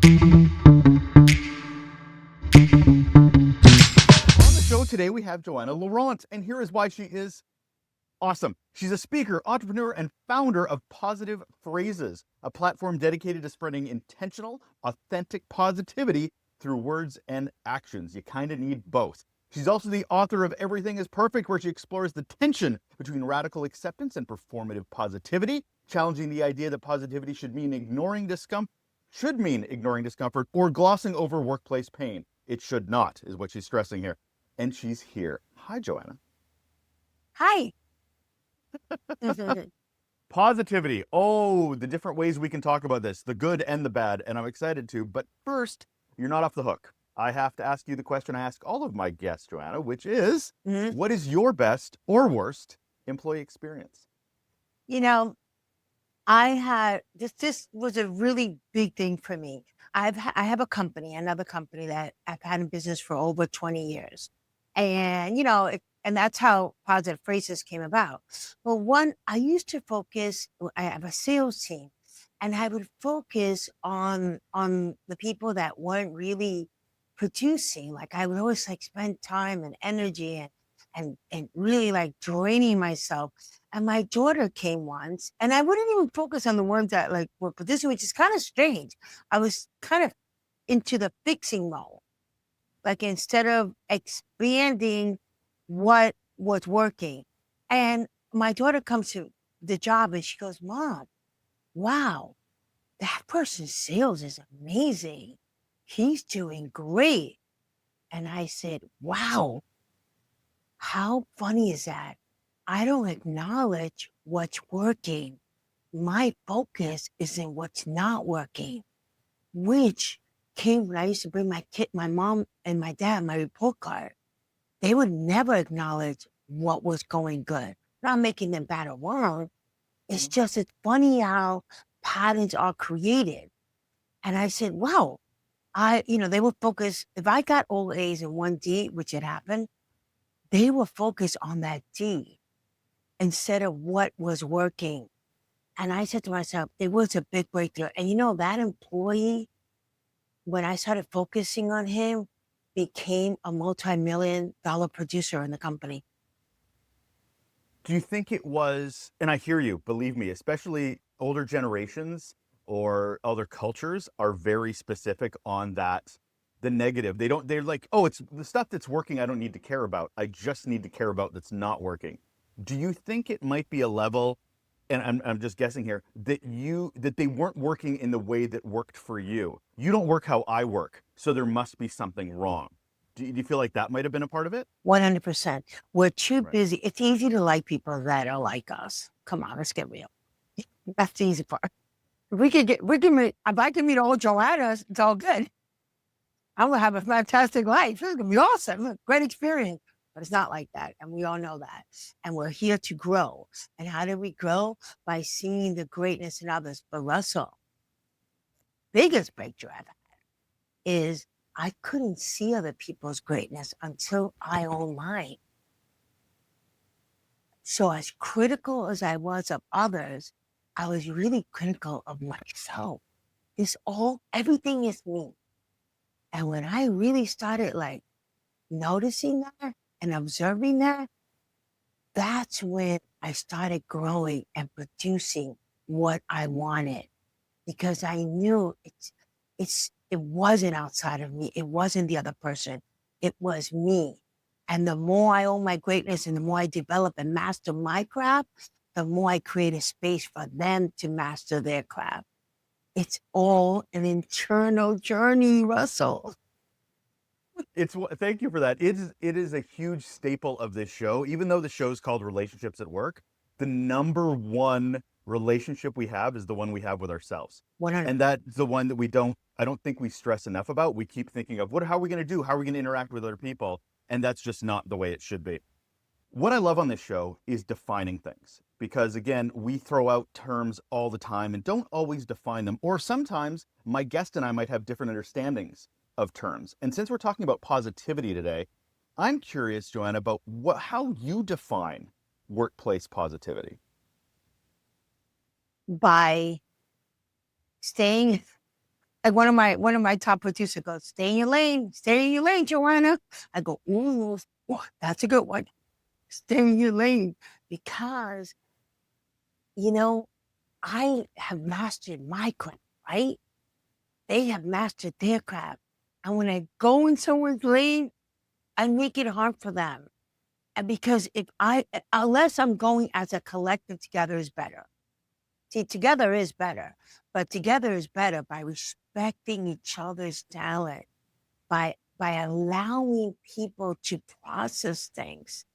On the show today, we have Johanna Laurent, and here is why she is awesome. She's a speaker, entrepreneur, and founder of Positive Phrases, a platform dedicated to spreading intentional, authentic positivity through words and actions. You kind of need both. She's also the author of Everything is Perfect, where she explores the tension between radical acceptance and performative positivity, challenging the idea that positivity should mean ignoring discomfort or glossing over workplace pain. It should not, is what she's stressing here. And she's here. Hi, Johanna. Hi. Positivity. Oh, the different ways we can talk about this, the good and the bad, and I'm excited to. But first, you're not off the hook. I have to ask you the question I ask all of my guests, Johanna, which is, Mhm. what is your best or worst employee experience? You know, I had this was a really big thing for me. I have a company, another company that I've had in business for over 20 years. And and that's how Positive Phrases came about. Well, one, I used to focus, I have a sales team, and I would focus on the people that weren't really producing. Like I would always like spend time and energy and really like draining myself. And my daughter came once, and I wouldn't even focus on the ones that like were producing, which is kind of strange. I was kind of into the fixing mode. Like instead of expanding what was working. And my daughter comes to the job and she goes, Mom, wow, that person's sales is amazing. He's doing great. And I said, wow, how funny is that? I don't acknowledge what's working. My focus is in what's not working, which came when I used to bring my mom and my dad, my report card. They would never acknowledge what was going good. Not making them bad or wrong. It's just, it's funny how patterns are created. And I said, wow, they would focus, if I got all A's and one D, which had happened, they were focused on that D instead of what was working. And I said to myself, it was a big breakthrough. And that employee, when I started focusing on him, became a multi-million dollar producer in the company. Do you think it was, and I hear you, believe me, especially older generations or other cultures are very specific on that, the negative. They're like, oh, it's the stuff that's working, I don't need to care about. I just need to care about that's not working. Do you think it might be a level, and I'm just guessing here, that they weren't working in the way that worked for you? You don't work how I work, so there must be something wrong. Do you feel like that might have been a part of it? 100%. We're too Right. busy. It's easy to like people that are like us. Come on, let's get real. That's the easy part. If I can meet all Joannas, it's all good. I'm gonna have a fantastic life. It's gonna be awesome. Great experience. But it's not like that. And we all know that. And we're here to grow. And how do we grow? By seeing the greatness in others. But Russell, biggest breakthrough I've had is I couldn't see other people's greatness until I owned mine. So as critical as I was of others, I was really critical of myself. Everything is me. And when I really started like noticing that and observing that, that's when I started growing and producing what I wanted because I knew it wasn't outside of me. It wasn't the other person. It was me. And the more I own my greatness and the more I develop and master my craft, the more I create a space for them to master their craft. It's all an internal journey, Russell. Thank you for that. It is a huge staple of this show. Even though the show's called Relationships at Work, the number one relationship we have is the one we have with ourselves. 100. And that's the one that I don't think we stress enough about. We keep thinking of how are we going to do? How are we going to interact with other people? And that's just not the way it should be. What I love on this show is defining things because, again, we throw out terms all the time and don't always define them. Or sometimes my guest and I might have different understandings of terms. And since we're talking about positivity today, I'm curious, Joanna, about how you define workplace positivity. By staying Like one of my top producers goes, stay in your lane, Johanna. I go, ooh, that's a good one. Stay in your lane. Because, you know, I have mastered my craft, right? They have mastered their craft. And when I go in someone's lane, I make it hard for them. And because unless I'm going as a collective, together is better. See, together is better, but together is better by respecting each other's talent, by allowing people to process things.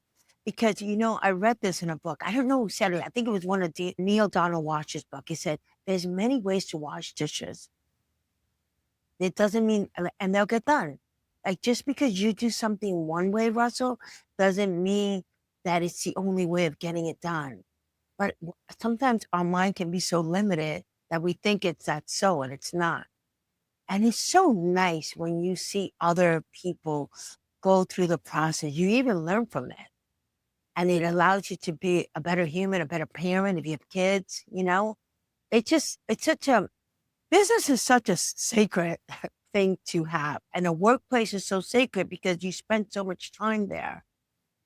Because, I read this in a book. I don't know who said it. I think it was one of Neil Donald Walsh's book. He said, there's many ways to wash dishes. It doesn't mean, and they'll get done. Like, just because you do something one way, Russell, doesn't mean that it's the only way of getting it done. But sometimes our mind can be so limited that we think it's that so, and it's not. And it's so nice when you see other people go through the process. You even learn from it. And it allows you to be a better human, a better parent if you have kids, it's such a, business is such a sacred thing to have. And a workplace is so sacred because you spend so much time there.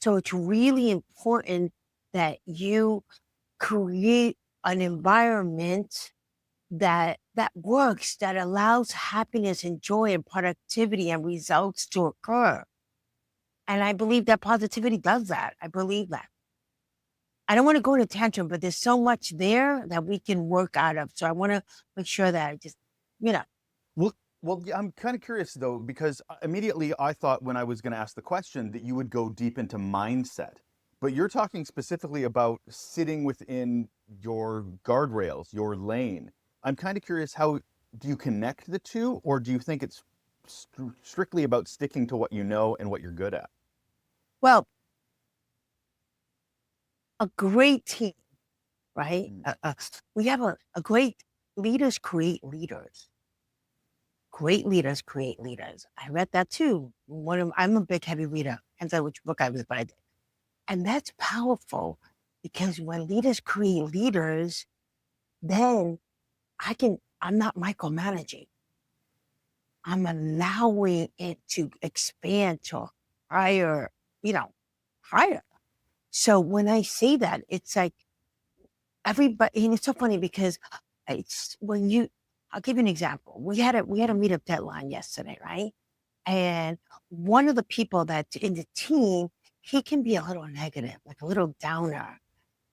So it's really important that you create an environment that works, that allows happiness and joy and productivity and results to occur. And I believe that positivity does that. I believe that. I don't want to go in a tantrum, but there's so much there that we can work out of. So I want to make sure that I just, you know, Well, yeah, I'm kind of curious though, because immediately I thought when I was going to ask the question that you would go deep into mindset, but you're talking specifically about sitting within your guardrails, your lane. I'm kind of curious, how do you connect the two, or do you think it's strictly about sticking to what you know and what you're good at? well, a great team, right? Mm. We have a great leaders create leaders. Great leaders create leaders. I read that too. I'm a big heavy reader. Depends on which book I was, but I did. And that's powerful because when leaders create leaders, then I'm not micromanaging. I'm allowing it to expand to higher, you know, higher. So when I say that, it's like everybody, and it's so funny because it's when you, I'll give you an example. We had a meetup deadline yesterday, right? And one of the people that's in the team, he can be a little negative, like a little downer.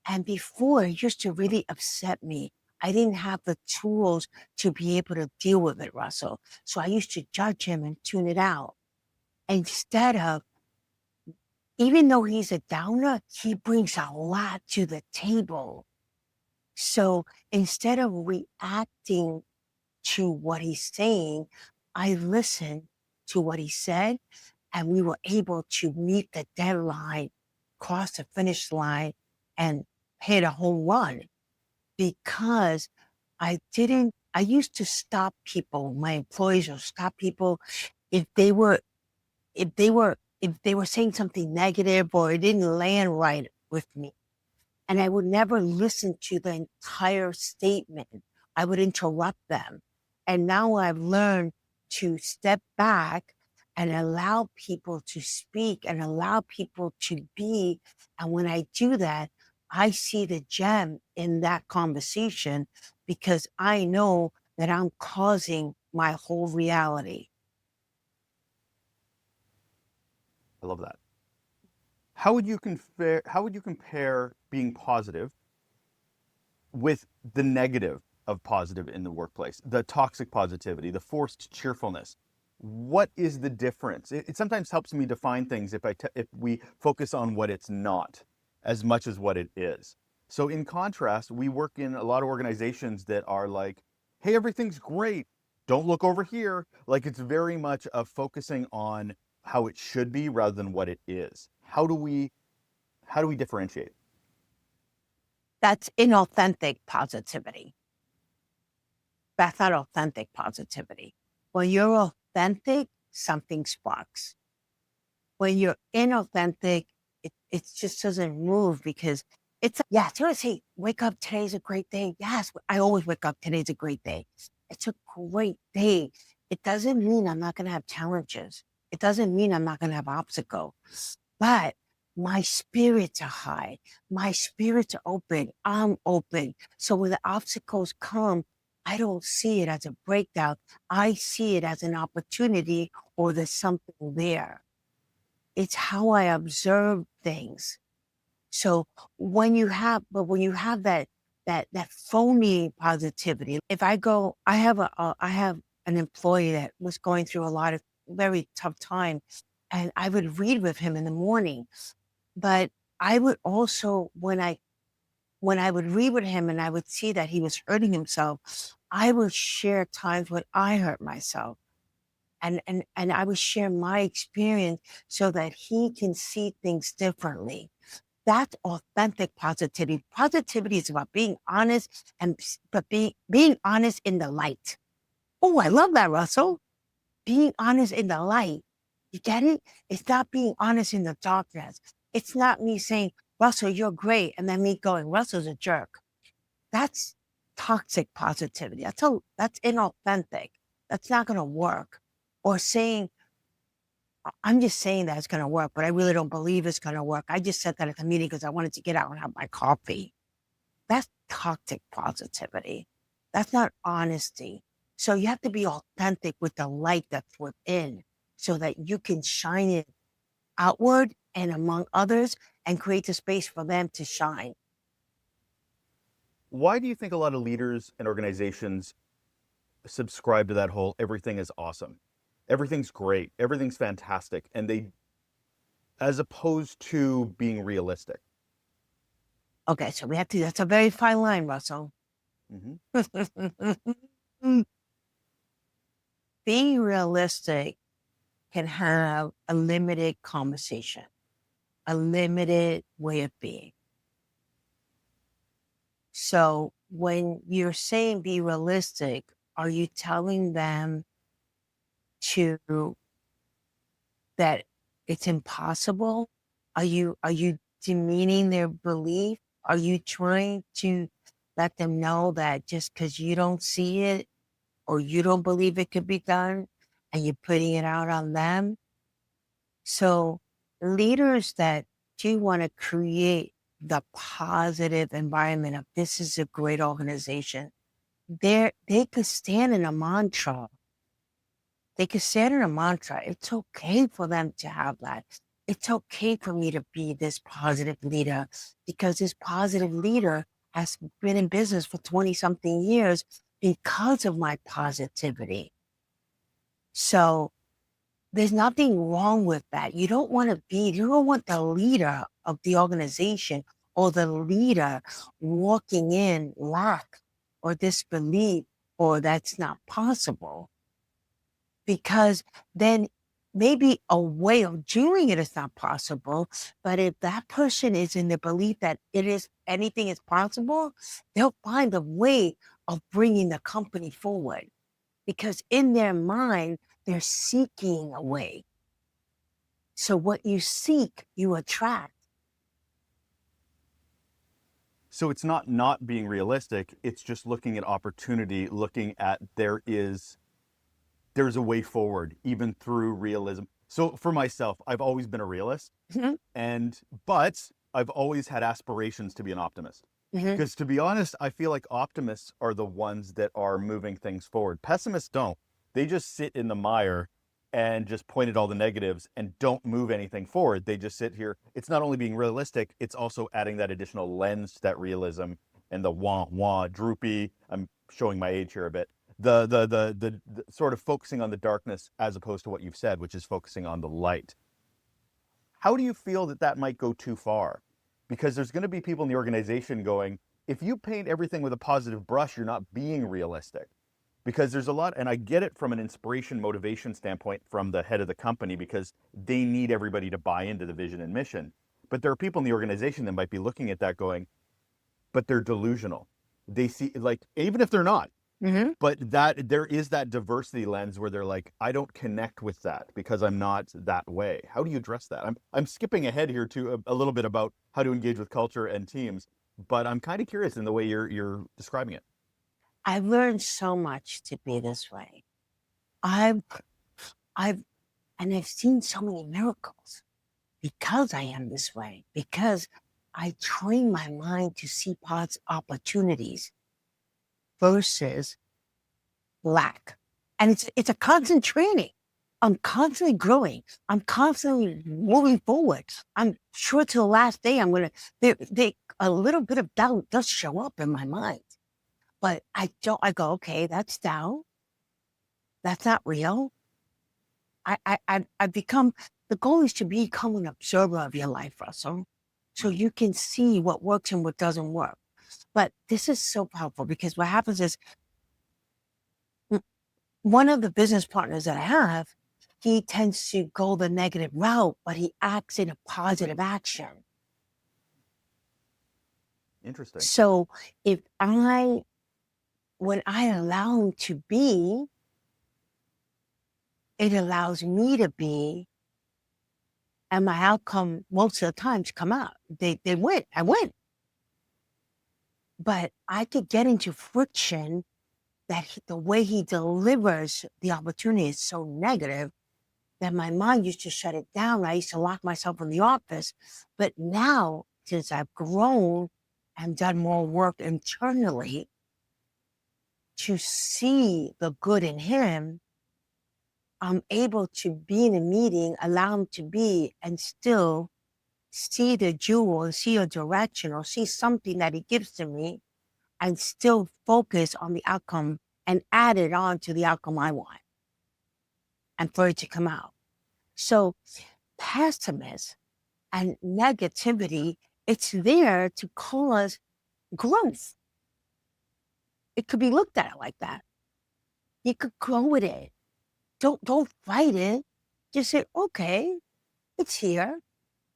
And before, it used to really upset me. I didn't have the tools to be able to deal with it, Russell. So I used to judge him and tune it out. Instead of, even though he's a downer, he brings a lot to the table. So instead of reacting to what he's saying, I listened to what he said, and we were able to meet the deadline, cross the finish line, and hit a home run because I used to stop people, my employees, or stop people if they were, if they were saying something negative or it didn't land right with me. And I would never listen to the entire statement. I would interrupt them. And now I've learned to step back and allow people to speak and allow people to be. And when I do that, I see the gem in that conversation because I know that I'm causing my whole reality. I love that. How would you compare being positive with the negative of positive in the workplace, the toxic positivity, the forced cheerfulness? What is the difference? It sometimes helps me define things if we focus on what it's not as much as what it is. So in contrast, we work in a lot of organizations that are like, hey, everything's great. Don't look over here. Like, it's very much of focusing on how it should be rather than what it is. How do we differentiate? That's inauthentic positivity. That's not authentic positivity. When you're authentic, something sparks. When you're inauthentic, it just doesn't move because it's, yeah, you want to say, wake up, today's a great day. Yes, I always wake up, today's a great day. It's a great day. It doesn't mean I'm not going to have challenges. It doesn't mean I'm not going to have obstacles, but my spirits are high. My spirits are open. I'm open. So when the obstacles come, I don't see it as a breakdown. I see it as an opportunity, or there's something there. It's how I observe things. So when you have that phony positivity, if I go, I have an employee that was going through a lot of very tough time, and I would read with him in the morning. But I would also, when I would read with him and I would see that he was hurting himself, I would share times when I hurt myself. And I would share my experience so that he can see things differently. That's authentic positivity. Positivity is about being honest, but being honest in the light. Oh, I love that, Russell. Being honest in the light. You get it? It's not being honest in the darkness. It's not me saying, Russell, you're great, and then me going, Russell's a jerk. That's toxic positivity. That's inauthentic. That's not going to work. Or saying, I'm just saying that it's going to work, but I really don't believe it's going to work. I just said that at the meeting because I wanted to get out and have my coffee. That's toxic positivity. That's not honesty. So you have to be authentic with the light that's within so that you can shine it outward and among others and create the space for them to shine. Why do you think a lot of leaders and organizations subscribe to that whole everything is awesome? Everything's great. Everything's fantastic. And they, as opposed to being realistic. Okay, so that's a very fine line, Russell. Mm-hmm. Being realistic can have a limited conversation, a limited way of being. So when you're saying be realistic, are you telling them to that it's impossible? Are you demeaning their belief? Are you trying to let them know that just because you don't see it or you don't believe it could be done and you're putting it out on them? So leaders that do want to create the positive environment of this is a great organization, they could stand in a mantra. They could stand in a mantra. It's okay for them to have that. It's okay for me to be this positive leader because this positive leader has been in business for 20 something years because of my positivity. So there's nothing wrong with that. You don't want the leader of the organization or the leader walking in lack or disbelief or that's not possible. Because then maybe a way of doing it is not possible. But if that person is in the belief that anything is possible, they'll find a way of bringing the company forward. Because in their mind, they're seeking a way. So what you seek, you attract. So it's not being realistic. It's just looking at opportunity, looking at there's a way forward, even through realism. So for myself, I've always been a realist, Mhm, but I've always had aspirations to be an optimist. mhm. Because to be honest, I feel like optimists are the ones that are moving things forward. Pessimists don't. They just sit in the mire and just point at all the negatives and don't move anything forward. They just sit here. It's not only being realistic, it's also adding that additional lens to that realism and the wah droopy. I'm showing my age here a bit. The sort of focusing on the darkness as opposed to what you've said, which is focusing on the light. How do you feel that that might go too far? Because there's going to be people in the organization going, if you paint everything with a positive brush, you're not being realistic. Because there's a lot, and I get it from an inspiration motivation standpoint from the head of the company because they need everybody to buy into the vision and mission. But there are people in the organization that might be looking at that going, but they're delusional. They see, like, even if they're not, Mhm. but that there is that diversity lens where they're like, I don't connect with that because I'm not that way. How do you address that? I'm skipping ahead here to a little bit about how to engage with culture and teams, but I'm kind of curious in the way you're describing it. I've learned so much to be this way. I've, I've, and I've seen so many miracles because I am this way, because I train my mind to see opportunities versus lack. And it's a constant training. I'm constantly growing. I'm constantly moving forward. I'm sure till the last day I'm gonna a little bit of doubt does show up in my mind. But I go, okay, that's doubt. That's not real. I've become, the goal is to become an observer of your life, Russell. So you can see what works and what doesn't work. But this is so powerful because what happens is one of the business partners that I have, he tends to go the negative route, but he acts in a positive action. Interesting. So when I allow him to be, it allows me to be, and my outcome most of the times come out. They win. I win. But I could get into friction that the way he delivers the opportunity is so negative that my mind used to shut it down. I used to lock myself in the office. But now, since I've grown and done more work internally to see the good in him, I'm able to be in a meeting, allow him to be, and still see the jewel and see a direction or see something that he gives to me and still focus on the outcome and add it on to the outcome I want and for it to come out. So pessimism and negativity, it's there to cause growth. It could be looked at like that. You could grow with it. Don't fight it. Just say, okay, it's here.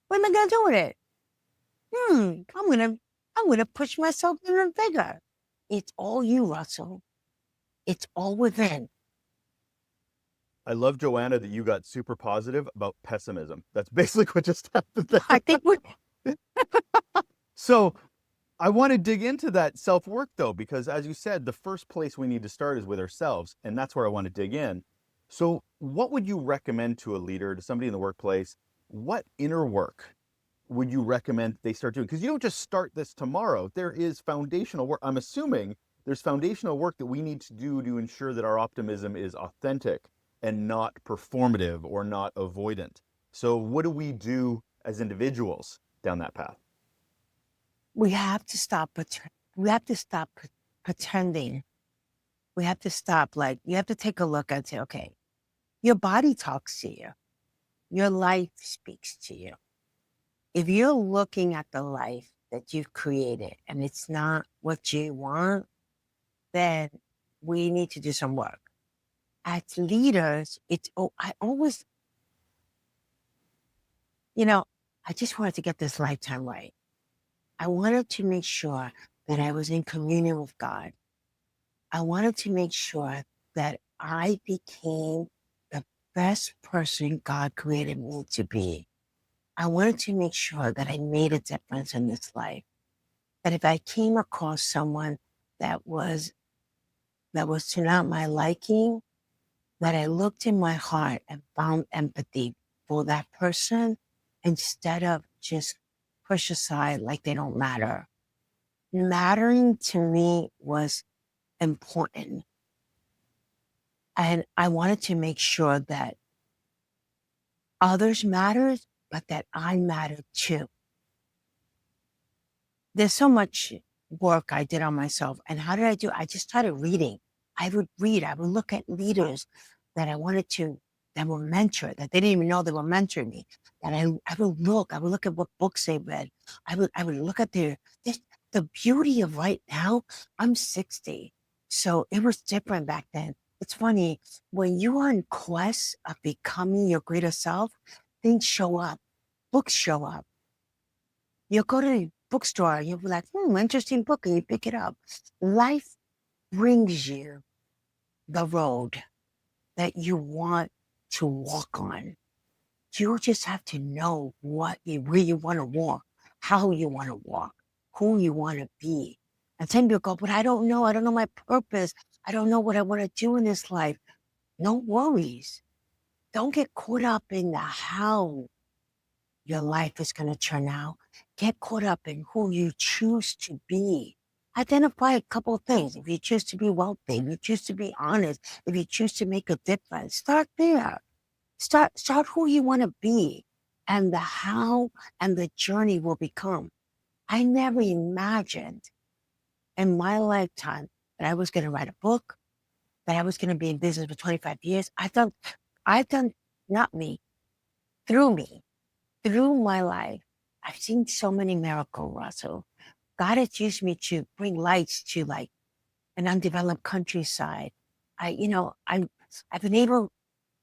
What am I gonna do with it? I'm gonna push myself even bigger. It's all you, Russell. It's all within. I love, Joanna, that you got super positive about pessimism. That's basically what just happened I there. think we're So I want to dig into that self work though, because as you said, the first place we need to start is with ourselves. And that's where I want to dig in. So, what would you recommend to a leader, to somebody in the workplace? What inner work would you recommend they start doing? Because you don't just start this tomorrow. There is foundational work. I'm assuming there's foundational work that we need to do to ensure that our optimism is authentic and not performative or not avoidant. So, what do we do as individuals down that path? we have to stop we have to stop pretending. We have to stop, like, you have to take a look and say, okay, your body talks to you. Your life speaks to you. If you're looking at the life that you've created and it's not what you want, then we need to do some work. As leaders, I always, you know, I just wanted to get this lifetime right. I wanted to make sure that I was in communion with God. I wanted to make sure that I became the best person God created me to be. I wanted to make sure that I made a difference in this life. That if I came across someone that was to not my liking, that I looked in my heart and found empathy for that person instead of just push aside like they don't matter. Mattering to me was important. And I wanted to make sure that others mattered, but that I mattered too. There's so much work I did on myself. And how did I do? I just started reading. I would read, I would look at leaders that I wanted to, that were mentored, that they didn't even know they were mentoring me. That I would look at what books they read. I would look at the beauty of right now. I'm 60. So it was different back then. It's funny, when you are in quest of becoming your greater self, things show up, books show up. You go to the bookstore, you'll be like, interesting book, and you pick it up. Life brings you the road that you want to walk on. You just have to know where you want to walk, how you want to walk, who you want to be. And some people go, but I don't know. I don't know my purpose. I don't know what I want to do in this life. No worries. Don't get caught up in the how your life is going to turn out. Get caught up in who you choose to be. Identify a couple of things. If you choose to be wealthy, if you choose to be honest, if you choose to make a difference, start there. Start who you want to be, and the how and the journey will become. I never imagined in my lifetime that I was going to write a book, that I was going to be in business for 25 years. I've done not me, through me, through my life. I've seen so many miracles, Russell. God has used me to bring lights to like an undeveloped countryside. I've been able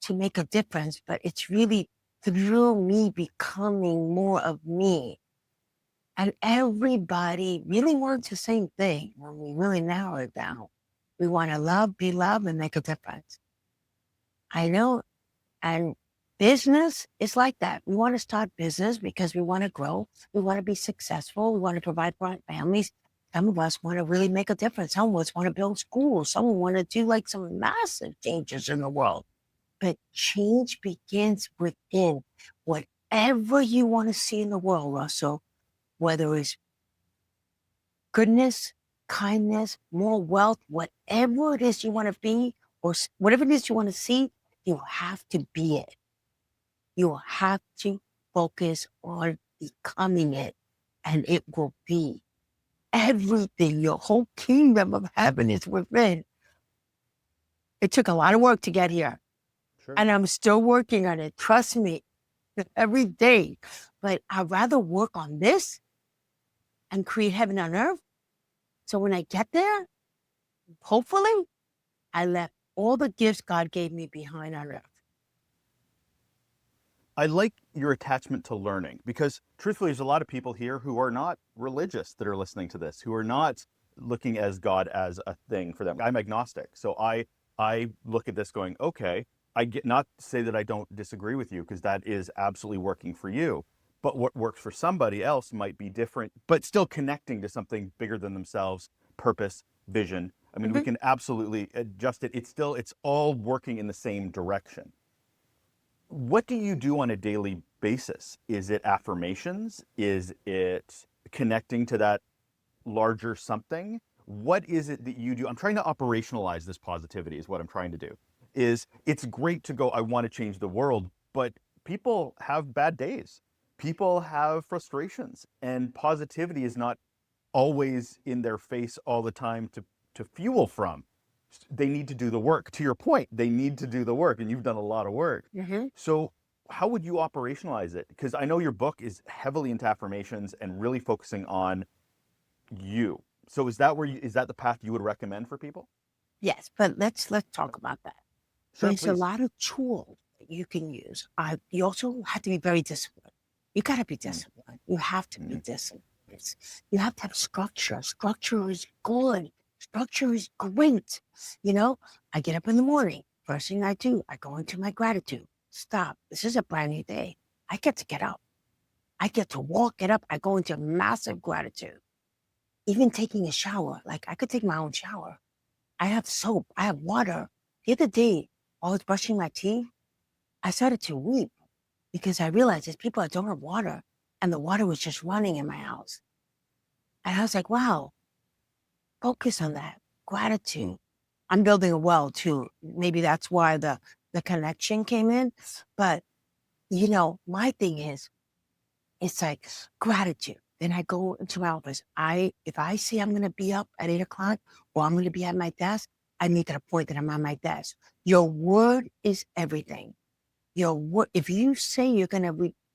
to make a difference, but it's really through me becoming more of me. And everybody really wants the same thing when we really narrow it down. We want to love, be loved, and make a difference. I know. And business is like that. We want to start business because we want to grow. We want to be successful. We want to provide for our families. Some of us want to really make a difference. Some of us want to build schools. Some want to do like some massive changes in the world. But change begins within. Whatever you want to see in the world, Russell, whether it's goodness, kindness, more wealth, whatever it is you want to be, or whatever it is you want to see, you have to be it. You have to focus on becoming it, and it will be everything. Your whole kingdom of heaven is within. It took a lot of work to get here, Sure. and I'm still working on it. Trust me, every day. But I'd rather work on this and create heaven on earth. So when I get there, hopefully, I left all the gifts God gave me behind on earth. I like your attachment to learning because truthfully, there's a lot of people here who are not religious that are listening to this, who are not looking as God as a thing for them. I'm agnostic. So I look at this going, okay, I get not to say that I don't disagree with you because that is absolutely working for you. But what works for somebody else might be different, but still connecting to something bigger than themselves, purpose, vision. I mean, we can absolutely adjust it. It's all working in the same direction. What do you do on a daily basis? Is it affirmations? Is it connecting to that larger something? What is it that you do? I'm trying to operationalize this positivity is what I'm trying to do. Is it's great to go, I want to change the world, but people have bad days. People have frustrations and positivity is not always in their face all the time to fuel from. They need to do the work. To your point, they need to do the work, and you've done a lot of work. Mm-hmm. So, how would you operationalize it? Because I know your book is heavily into affirmations and really focusing on you. So, is that the path you would recommend for people? Yes, but let's talk about that. Sure, There's a please. lot of tools that you can use. You also have to be very disciplined. You got to be disciplined. You have to be Mm-hmm. disciplined. You have to have structure. Structure is good. Structure is great. You know, I get up in the morning. First thing I do, I go into my gratitude. Stop. This is a brand new day. I get to get up. I get to walk it up. I go into massive gratitude. Even taking a shower, like I could take my own shower. I have soap. I have water. The other day, I was brushing my teeth. I started to weep because I realized there's people that don't have water, and the water was just running in my house. And I was like, wow, focus on that. Gratitude. I'm building a well too. Maybe that's why the connection came in. But my thing is, it's like gratitude. Then I go into my office. If I say I'm gonna be up at 8 o'clock or I'm gonna be at my desk, I make it a point that I'm on my desk. Your word is everything. Your word. If you say you're gonna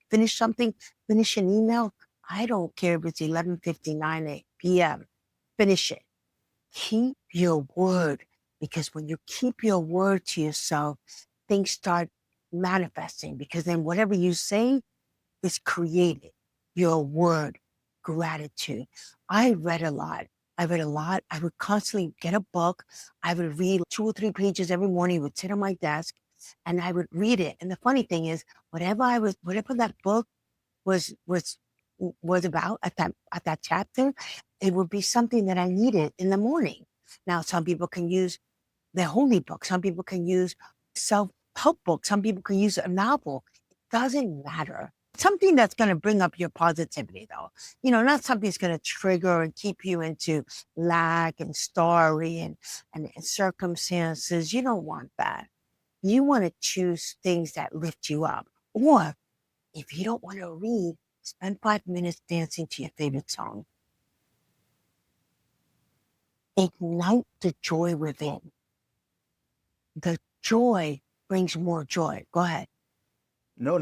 finish something, finish an email. I don't care if it's 11:59 p.m. Finish it. Keep your word, because when you keep your word to yourself, things start manifesting, because then whatever you say is created. Your word, gratitude. I read a lot. I read a lot. I would constantly get a book. I would read 2 or 3 pages every morning. It would sit on my desk and I would read it. And the funny thing is, whatever that book was was about at that chapter, it would be something that I needed in the morning. Now, some people can use the holy book. Some people can use self-help book. Some people can use a novel. It doesn't matter. Something that's going to bring up your positivity, though. Not something that's going to trigger and keep you into lack and story and circumstances. You don't want that. You want to choose things that lift you up. Or if you don't want to read, spend 5 minutes dancing to your favorite song. Ignite the joy within. The joy brings more joy. Go ahead. No,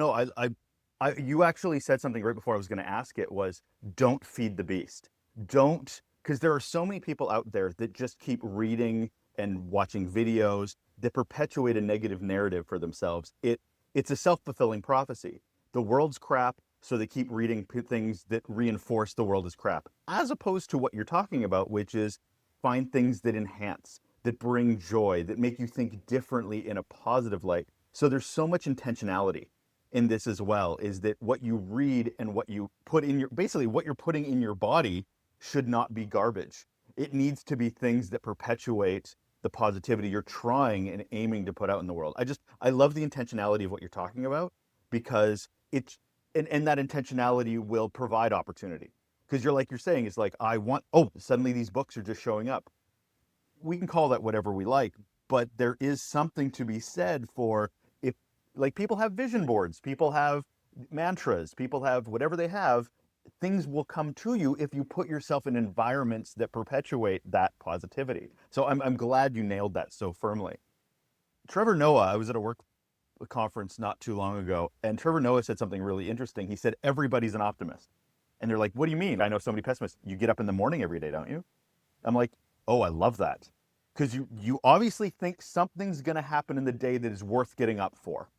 you actually said something right before I was going to ask it was don't feed the beast. Don't, because there are so many people out there that just keep reading and watching videos that perpetuate a negative narrative for themselves. It's a self-fulfilling prophecy. The world's crap, so they keep reading things that reinforce the world is crap, as opposed to what you're talking about, which is find things that enhance, that bring joy, that make you think differently in a positive light. So there's so much intentionality in this as well, is that what you read and what you put in basically what you're putting in your body should not be garbage. It needs to be things that perpetuate the positivity you're trying and aiming to put out in the world. I love the intentionality of what you're talking about, because it's, and that intentionality will provide opportunity. Because you're saying, it's like, suddenly these books are just showing up. We can call that whatever we like, but there is something to be said for, if, like, people have vision boards, people have mantras, people have whatever they have, things will come to you if you put yourself in environments that perpetuate that positivity. So I'm glad you nailed that so firmly. Trevor Noah, I was at a work conference not too long ago, and Trevor Noah said something really interesting. He said, everybody's an optimist. And they're like, what do you mean? I know so many pessimists. You get up in the morning every day, don't you? I'm like, oh, I love that. Because you obviously think something's going to happen in the day that is worth getting up for.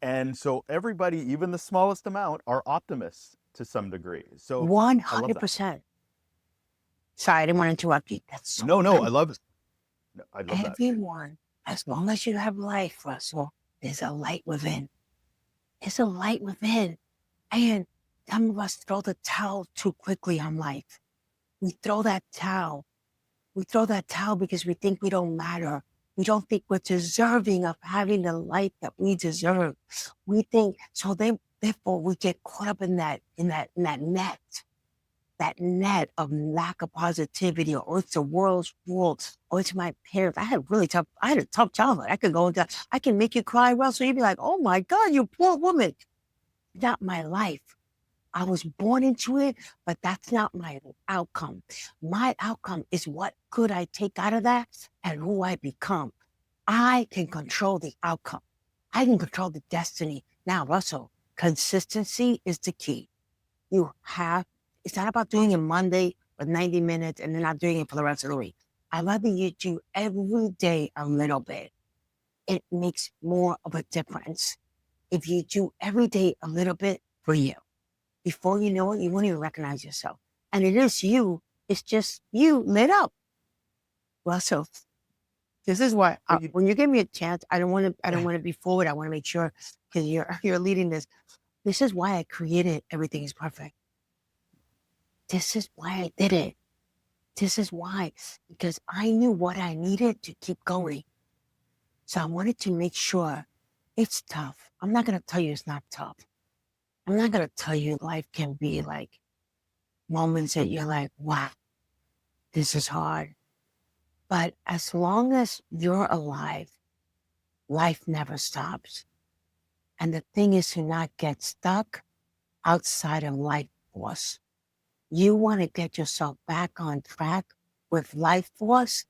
And so everybody, even the smallest amount, are optimists to some degree. So I love that. 100%. Sorry, I didn't want to interrupt you. That's so No, right. I love it. No, I love that. Everyone, as long as you have life, Russell, there's a light within. There's a light within. And some of us throw the towel too quickly on life. We throw that towel. We throw that towel because we think we don't matter. We don't think we're deserving of having the life that we deserve. We think, therefore we get caught up in that net of lack of positivity, or it's the world's fault, or it's my parents. I had a tough childhood. I can make you cry, Russell. You'd be like, oh my God, you poor woman. Not my life. I was born into it, but that's not my outcome. My outcome is what good I take out of that and who I become. I can control the outcome. I can control the destiny. Now, Russell, consistency is the key. It's not about doing it Monday for 90 minutes and then not doing it for the rest of the week. I'd rather you do every day a little bit. It makes more of a difference. If you do every day a little bit for you, before you know it, you won't even recognize yourself. And it is you. It's just you lit up. Well, so this is why when you give me a chance, I don't want to be forward. I want to make sure, because you're leading this. This is why I created Everything is Perfect. This is why I did it. This is why, because I knew what I needed to keep going. So I wanted to make sure. It's tough. I'm not going to tell you it's not tough. I'm not going to tell you life can be like moments that you're like, wow, this is hard. But as long as you're alive, life never stops. And the thing is to not get stuck outside of life force. You want to get yourself back on track with life force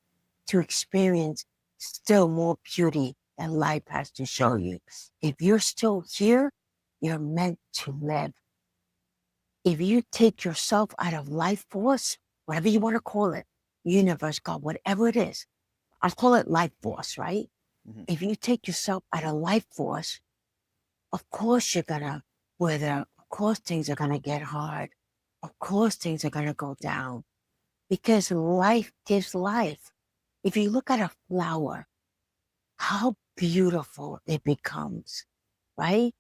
to experience still more beauty that life has to show you. If you're still here, you're meant to live. If you take yourself out of life force, whatever you want to call it, universe, God, whatever it is, I call it life force, right? Mm-hmm. If you take yourself out of life force, of course you're gonna wither. Of course things are gonna get hard. Of course things are gonna go down, because life gives life. If you look at a flower, how beautiful it becomes, right?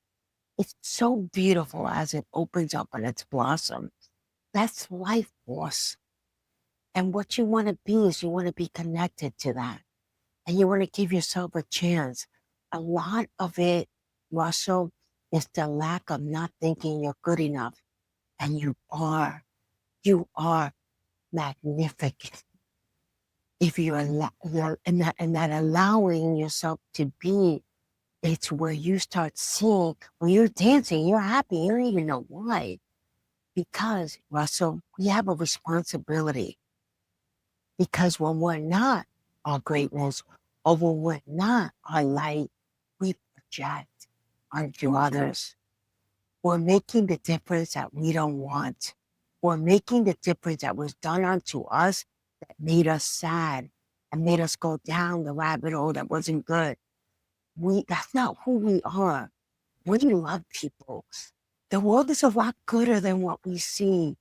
It's so beautiful as it opens up and it's blossom. That's life force. And what you want to be is you want to be connected to that. And you want to give yourself a chance. A lot of it, Russell, is the lack of not thinking you're good enough. And you are. You are magnificent. If you allow, and that allowing yourself to be, it's where you start seeing when you're dancing, you're happy. You don't even know why. Because, Russell, we have a responsibility. Because when we're not our greatness, or when we're not our light, we project onto others. We're making the difference that we don't want. We're making the difference that was done unto us that made us sad and made us go down the rabbit hole that wasn't good. That's not who we are. We love people. The world is a lot gooder than what we see,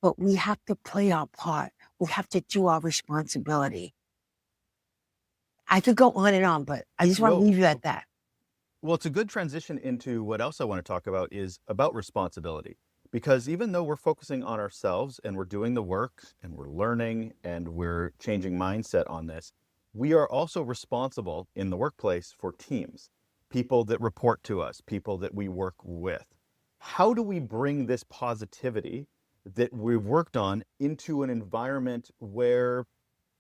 but we have to play our part. We have to do our responsibility. I could go on and on, but I just want to No, leave you at that. well, it's a good transition into what else I want to talk about is about responsibility. Because even though we're focusing on ourselves and we're doing the work and we're learning and we're changing mindset on this, we are also responsible in the workplace for teams, people that report to us, people that we work with. How do we bring this positivity that we've worked on into an environment where,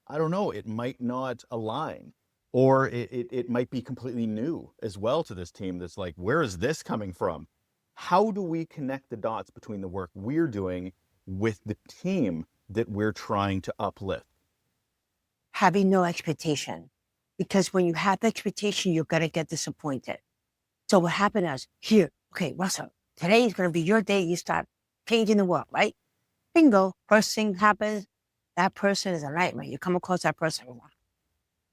I don't know, it might not align, or it might be completely new as well to this team that's like, where is this coming from? How do we connect the dots between the work we're doing with the team that we're trying to uplift? Having no expectation. Because when you have expectation, you're going to get disappointed. So what happened is, here, okay, Russell, today is going to be your day. You start changing the world, right? Bingo. First thing happens, that person is a nightmare. You come across that person,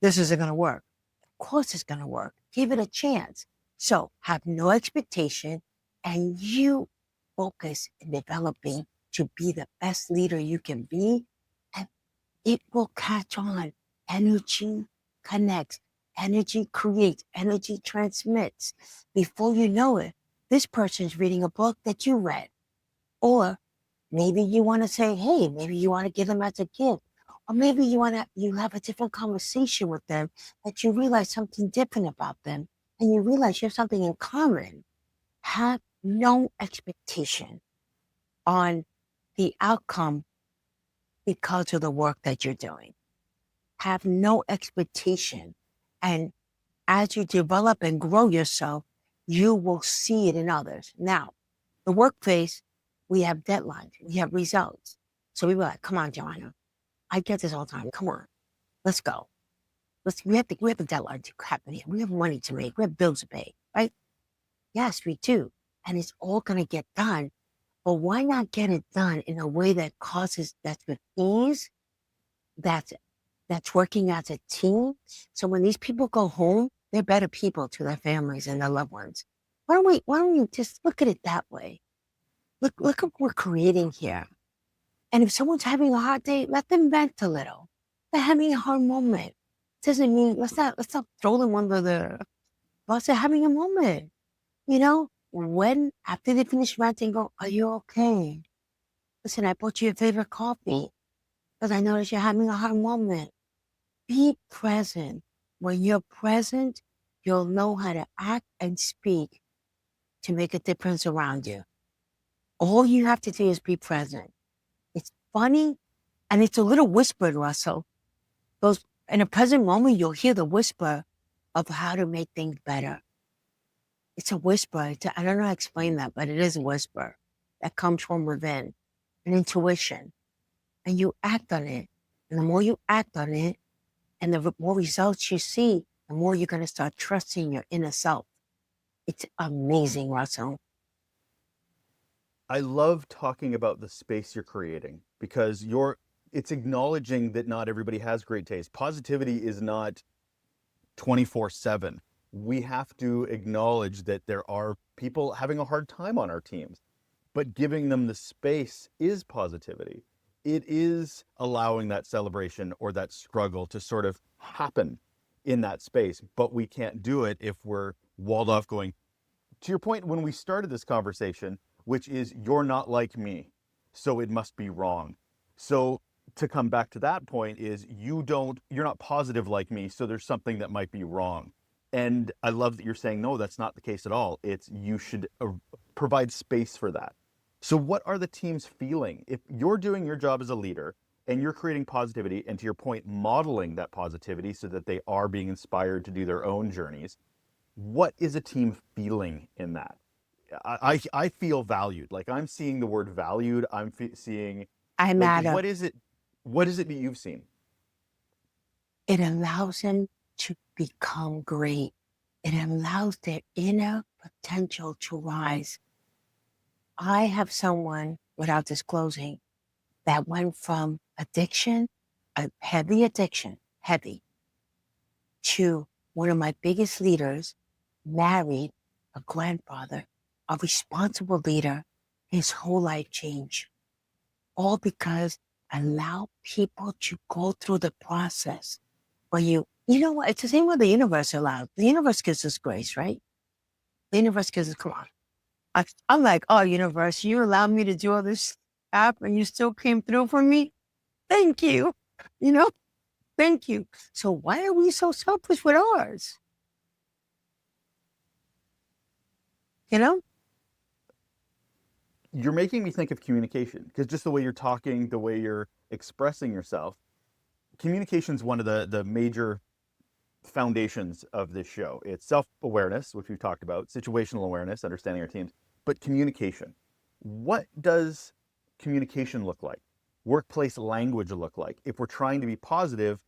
this isn't going to work. Of course it's going to work. Give it a chance. So have no expectation and you focus in developing to be the best leader you can be. And it will catch on. Energy connects. Energy creates. Energy transmits. Before you know it, this person's reading a book that you read. Or maybe you want to say, hey, maybe you want to give them as a gift. Or maybe you have a different conversation with them that you realize something different about them and you realize you have something in common. Have no expectation on the outcome because of the work that you're doing. Have no expectation. And as you develop and grow yourself, you will see it in others. Now, the workplace, we have deadlines, we have results. So we were like, come on, Johanna. I get this all the time. Come on, let's go. We have a deadline to happen here. We have money to make. We have bills to pay, right? Yes, we do. And it's all going to get done. But why not get it done in a way that causes, that's with ease, that's, that's working as a team. So when these people go home, they're better people to their families and their loved ones. Why don't we just look at it that way? Look what we're creating here. And if someone's having a hard day, let them vent a little. They're having a hard moment. Doesn't mean let's not throw them under the bus. They're having a moment. You know, when after they finish ranting, go, are you okay? Listen, I bought you your favorite coffee because I noticed you're having a hard moment. Be present. When you're present, you'll know how to act and speak to make a difference around you. All you have to do is be present. It's funny and it's a little whispered, Russell. Those in a present moment, you'll hear the whisper of how to make things better. It's a whisper. I don't know how to explain that, but it is a whisper that comes from within, an intuition. And you act on it. And the more you act on it, and the more results you see, the more you're going to start trusting your inner self. It's amazing, Russell. I love talking about the space you're creating because it's acknowledging that not everybody has great taste. Positivity is not 24/7. We have to acknowledge that there are people having a hard time on our teams, but giving them the space is positivity. It is allowing that celebration or that struggle to sort of happen in that space, but we can't do it if we're walled off going, to your point when we started this conversation, which is you're not like me, so it must be wrong. So to come back to that point is you're not positive like me, so there's something that might be wrong. And I love that you're saying no, that's not the case at all. It's you should provide space for that. So what are the teams feeling if you're doing your job as a leader and you're creating positivity and, to your point, modeling that positivity so that they are being inspired to do their own journeys? What is a team feeling in that? I feel valued. Like I'm seeing the word valued. Seeing, I like, matter. what is it that you've seen? It allows them to become great. It allows their inner potential to rise. I have someone, without disclosing, that went from addiction, a heavy addiction, heavy, to one of my biggest leaders, married, a grandfather, a responsible leader. His whole life changed. All because allow people to go through the process. Where you know what? It's the same way the universe allows. The universe gives us grace, right? The universe gives us, come on. I'm like, oh, universe, you allowed me to do all this crap and you still came through for me. Thank you. You know, thank you. So why are we so selfish with ours? You know? You're making me think of communication because just the way you're talking, the way you're expressing yourself, communication is one of the major foundations of this show. It's self-awareness, which we've talked about, situational awareness, understanding our teams, but communication. What does communication look like? Workplace language look like if we're trying to be positive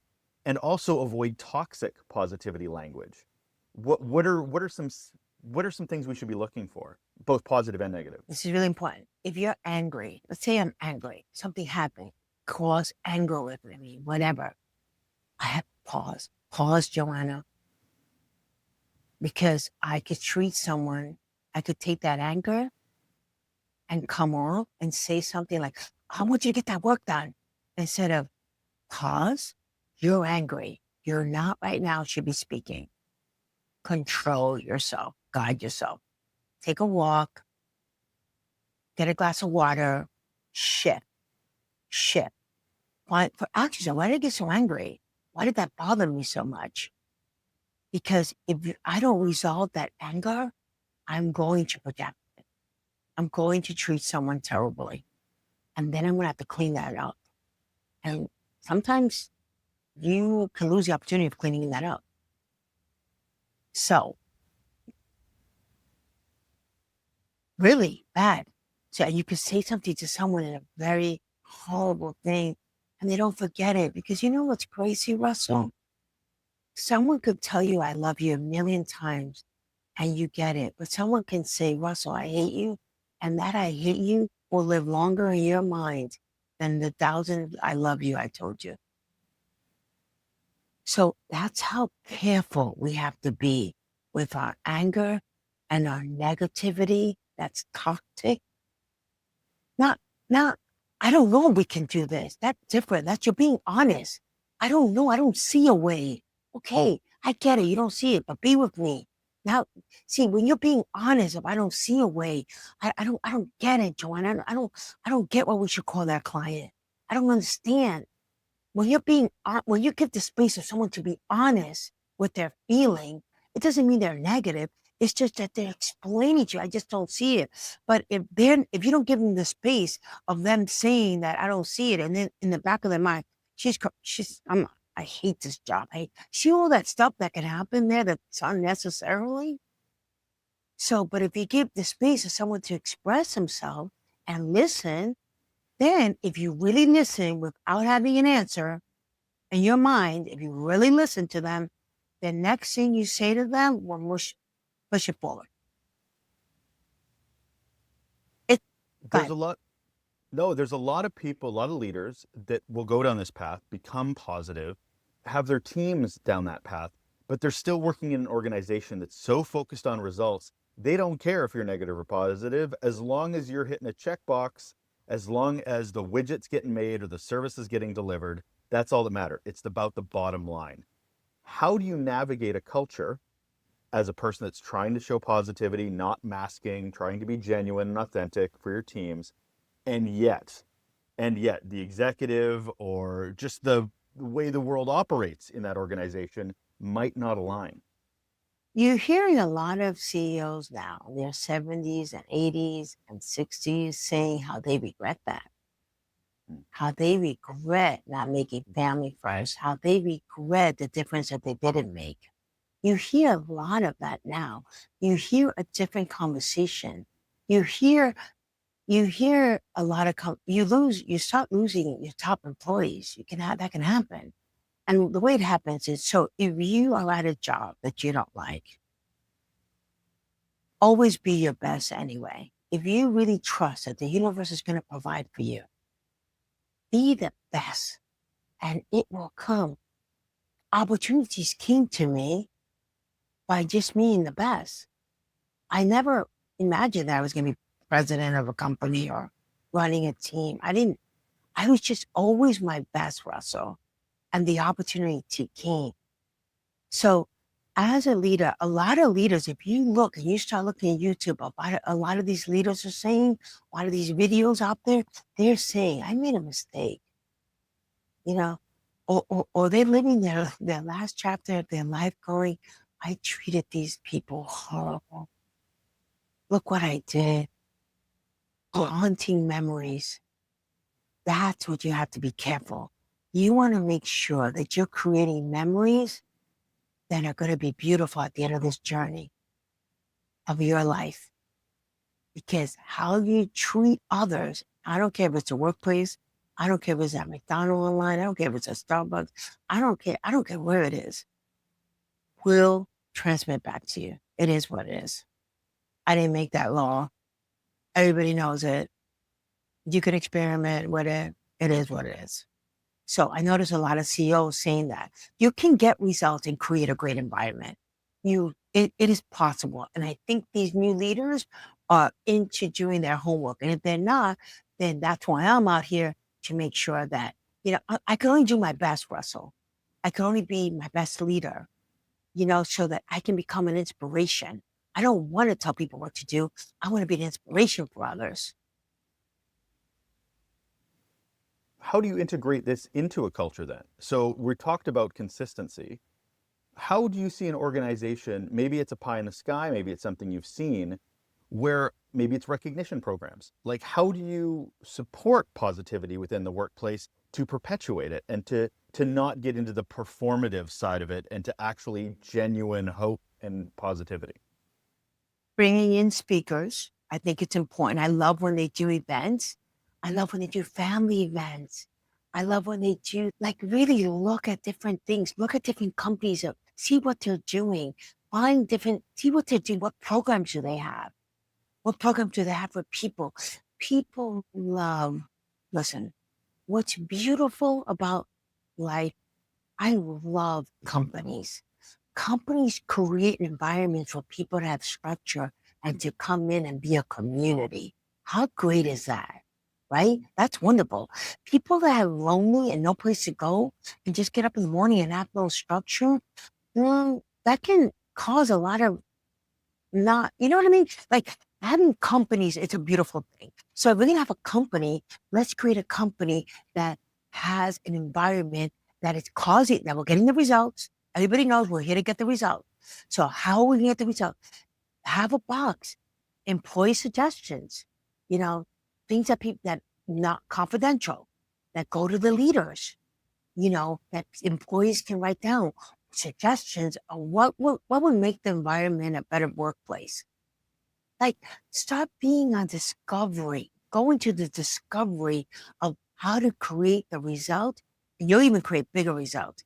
and also avoid toxic positivity language? What are some things we should be looking for, both positive and negative? This is really important. If you're angry, let's say I'm angry, something happened, cause anger with me, whatever. I have to pause. Pause, Johanna. Because I could treat someone, I could take that anger and come on and say something like, I want you to get that work done. Instead of pause, you're angry. You're not right now should be speaking. Control yourself, guide yourself. Take a walk, get a glass of water, shift, shift. Why, for actually, why did I get so angry? Why did that bother me so much? Because if I don't resolve that anger, I'm going to project it. I'm going to treat someone terribly. And then I'm going to have to clean that up. And sometimes you can lose the opportunity of cleaning that up. So, really bad. So you could say something to someone in a very horrible thing, and they don't forget it. Because you know what's crazy, Russell? Someone could tell you, I love you a million times, and you get it. But someone can say, Russell, I hate you. And that I hate you will live longer in your mind than the thousand I love you I told you. So that's how careful we have to be with our anger and our negativity that's toxic. Not, I don't know we can do this. That's different. That's you're being honest. I don't know. I don't see a way. Okay, I get it. You don't see it, but be with me. Now, see, when you're being honest, if I don't see a way, I don't get it, Joanna. I don't get what we should call that client. I don't understand. When you're being, when you give the space of someone to be honest with their feeling, it doesn't mean they're negative. It's just that they're explaining to you. I just don't see it. But if you don't give them the space of them saying that I don't see it, and then in the back of their mind, I hate this job. See all that stuff that can happen there that's unnecessarily. So, but if you give the space of someone to express himself and listen, then if you really listen without having an answer in your mind, if you really listen to them, the next thing you say to them will push it forward. It's There's fun. a lot. No, there's a lot of people, a lot of leaders that will go down this path, become positive, have their teams down that path, but they're still working in an organization that's so focused on results. They don't care if you're negative or positive, as long as you're hitting a checkbox, as long as the widget's getting made or the service is getting delivered. That's all that matters. It's about the bottom line. How do you navigate a culture as a person that's trying to show positivity, not masking, trying to be genuine and authentic for your teams, and yet the executive or just the way the world operates in that organization might not align. You're hearing a lot of CEOs now, in their 70s and 80s and 60s, saying how they regret that, Mm. how they regret not making family first, how they regret the difference that they didn't make. You hear a lot of that now. You hear a different conversation. You hear a lot of you start losing your top employees. You can have that can happen. And the way it happens is, so if you are at a job that you don't like, always be your best anyway. If you really trust that the universe is going to provide for you, be the best and it will come. Opportunities came to me by just being the best. I never imagined that I was going to be president of a company or running a team. I was just always my best, Russell, and the opportunity came. So as a leader, a lot of leaders, if you look and you start looking at YouTube, a lot of these leaders are saying, a lot of these videos out there, they're saying, I made a mistake, you know, or they're living their last chapter of their life going, I treated these people horrible. Look what I did. Haunting memories. That's what you have to be careful. You want to make sure that you're creating memories that are going to be beautiful at the end of this journey of your life. Because how you treat others, I don't care if it's a workplace, I don't care if it's at McDonald's online, I don't care if it's at Starbucks, I don't care where it is, will transmit back to you. It is what it is. I didn't make that law. Everybody knows it. You can experiment with it. It is what it is. So I notice a lot of CEOs saying that you can get results and create a great environment. It is possible. And I think these new leaders are into doing their homework. And if they're not, then that's why I'm out here to make sure that, I can only do my best, Russell. I can only be my best leader, so that I can become an inspiration. I don't want to tell people what to do. I want to be an inspiration for others. How do you integrate this into a culture then? So we talked about consistency. How do you see an organization, maybe it's a pie in the sky, maybe it's something you've seen, where maybe it's recognition programs. Like, how do you support positivity within the workplace to perpetuate it and to not get into the performative side of it and to actually genuine hope and positivity? Bringing in speakers. I think it's important. I love when they do events. I love when they do family events. I love when they do, like, really look at different things, look at different companies, see what they're doing, see what they're doing, what programs do they have? What programs do they have for people? People love, listen, what's beautiful about life, I love companies. Companies create environments for people to have structure and to come in and be a community. How great is that? Right? That's wonderful. People that are lonely and no place to go and just get up in the morning and have no structure, that can cause a lot of not, you know what I mean? Like, having companies, it's a beautiful thing. So if we're gonna have a company, let's create a company that has an environment that is causing that we're getting the results. Everybody knows we're here to get the result. So how are we gonna get the result? Have a box, employee suggestions, you know, things that people that not confidential, that go to the leaders, that employees can write down suggestions of what would make the environment a better workplace. Like, start being on discovery, go into the discovery of how to create the result. And you'll even create bigger results.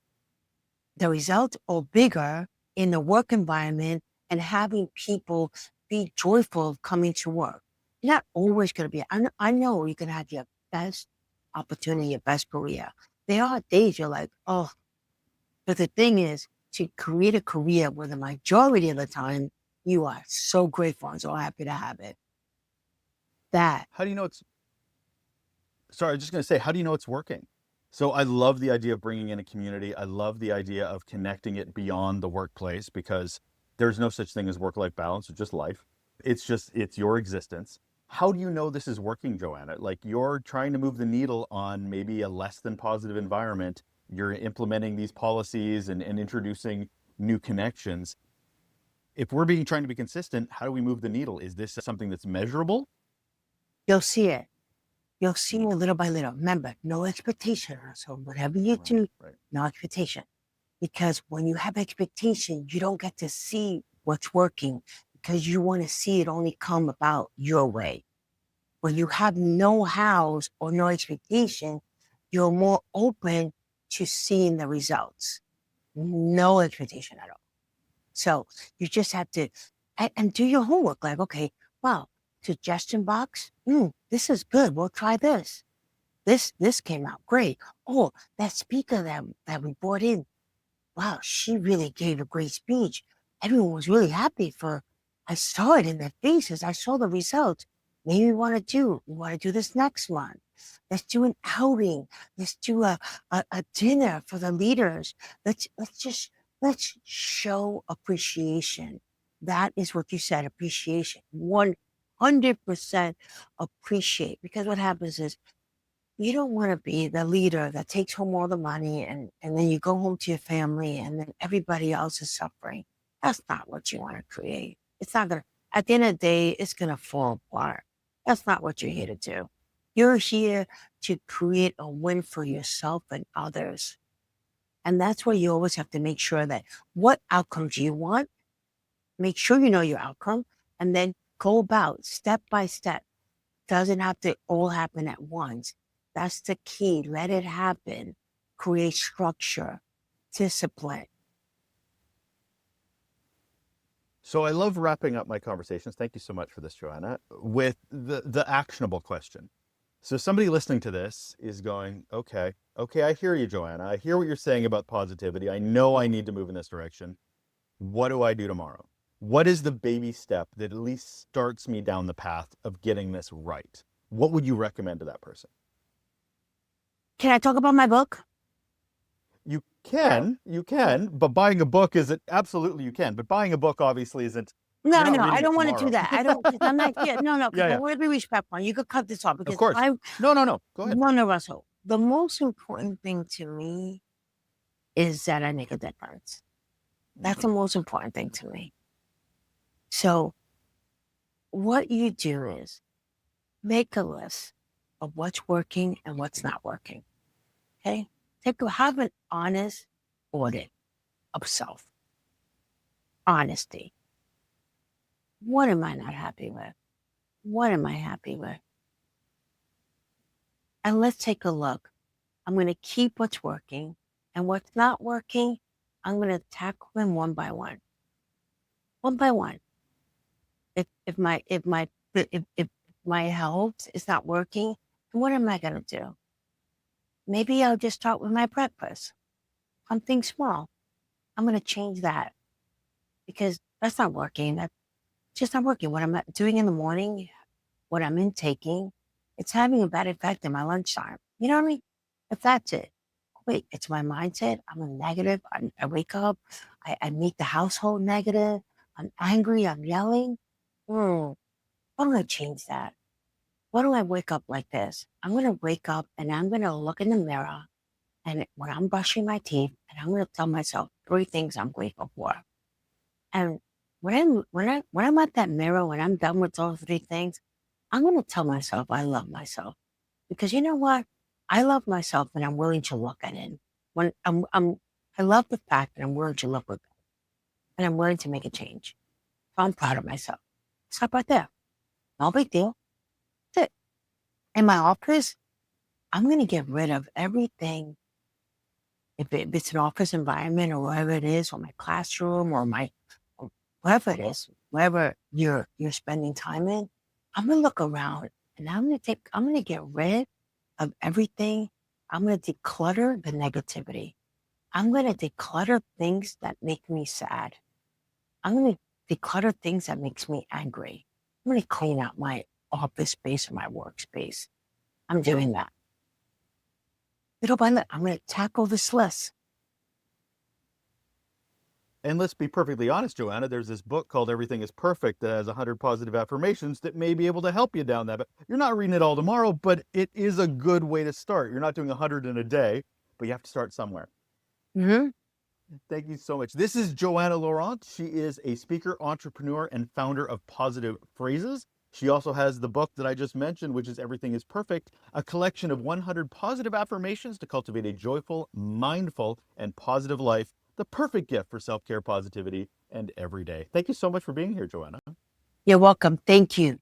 The result or bigger in the work environment and having people be joyful of coming to work. You're not always going to be, I know you can have your best opportunity, your best career. There are days you're like, oh, but the thing is, to create a career where the majority of the time you are so grateful and so happy to have it. That How do you know it's, sorry, I was just going to say, how do you know it's working? So I love the idea of bringing in a community. I love the idea of connecting it beyond the workplace because There's no such thing as work-life balance. It's just life. It's your existence. How do you know this is working, Johanna? Like, you're trying to move the needle on maybe a less than positive environment. You're implementing these policies and introducing new connections. If we're being trying to be consistent, how do we move the needle? Is this something that's measurable? You'll see it. You'll see it little by little. Remember, no expectation. So whatever you Right, do, right. no expectation. Because when you have expectation, you don't get to see what's working because you want to see it only come about your way. When you have no hows or no expectation, you're more open to seeing the results. No expectation at all. So you just have to and do your homework. Like, okay, wow, suggestion box. This is good. We'll try this. This came out great. Oh, that speaker that we brought in, wow, she really gave a great speech. Everyone was really happy for. I saw it in their faces. I saw the results. Maybe we want to do this next month. Let's do an outing. Let's do a dinner for the leaders. Let's show appreciation. That is what you said, appreciation. 100% appreciate. Because what happens is you don't want to be the leader that takes home all the money and then you go home to your family and then everybody else is suffering. That's not what you want to create. It's not going to, at the end of the day, it's going to fall apart. That's not what you're here to do. You're here to create a win for yourself and others. And that's where you always have to make sure that what outcome do you want? Make sure you know your outcome and then go about step by step. Doesn't have to all happen at once. That's the key. Let it happen. Create structure, discipline. So I love wrapping up my conversations. Thank you so much for this, Johanna, with the actionable question. So somebody listening to this is going, okay, I hear you, Johanna. I hear what you're saying about positivity. I know I need to move in this direction. What do I do tomorrow? What is the baby step that at least starts me down the path of getting this right? What would you recommend to that person? Can I talk about my book? You can, but buying a book isn't absolutely you can, but buying a book obviously isn't, you're not I reading it don't want to do tomorrow. that. I don't, because I'm not, yeah, no, because Yeah, I yeah. want to be respectful. You could cut this off Of because course. No. Go ahead. no, Russell. The most important thing to me is that I make a difference. That's the most important thing to me. So what you do is make a list of what's working and what's not working. Okay? Have an honest audit of self. Honesty. What am I not happy with? What am I happy with? And let's take a look. I'm going to keep what's working, and what's not working, I'm going to tackle them one by one. One by one. If my health is not working, what am I going to do? Maybe I'll just start with my breakfast. Something small. I'm going to change that because that's not working. That's just not working. What I'm doing in the morning, what I'm intaking, it's having a bad effect on my lunchtime. You know what I mean? If that's it, wait, it's my mindset. I'm a negative. I wake up, I make the household negative. I'm angry. I'm yelling. Why don't I change that? Why don't I wake up like this? I'm going to wake up and I'm going to look in the mirror. And when I'm brushing my teeth, and I'm going to tell myself 3 things I'm grateful for. And when I'm at that mirror, when I'm done with those 3 things, I'm going to tell myself I love myself. Because you know what? I love myself and I'm willing to look at it. When I love the fact that I'm willing to look at it and I'm willing to make a change. So I'm proud of myself. Stop right there. No big deal. That's it. In my office, I'm going to get rid of everything. If it's an office environment or wherever it is, or my classroom or wherever it is, wherever you're spending time in, I'm going to look around and I'm going to get rid of everything. I'm going to declutter the negativity. I'm going to declutter things that make me sad. I'm going to declutter things that makes me angry. I'm going to clean out my office space or my workspace. I'm doing that. Little by little, I'm going to tackle this list. And let's be perfectly honest, Johanna, there's this book called Everything is Perfect that has 100 positive affirmations that may be able to help you down that. But you're not reading it all tomorrow, but it is a good way to start. You're not doing 100 in a day, but you have to start somewhere. Hmm. Thank you so much. This is Johanna Laurent. She is a speaker, entrepreneur, and founder of Positive Phrases. She also has the book that I just mentioned, which is Everything is Perfect, a collection of 100 positive affirmations to cultivate a joyful, mindful, and positive life, the perfect gift for self-care, positivity, and every day. Thank you so much for being here, Johanna. You're welcome. Thank you.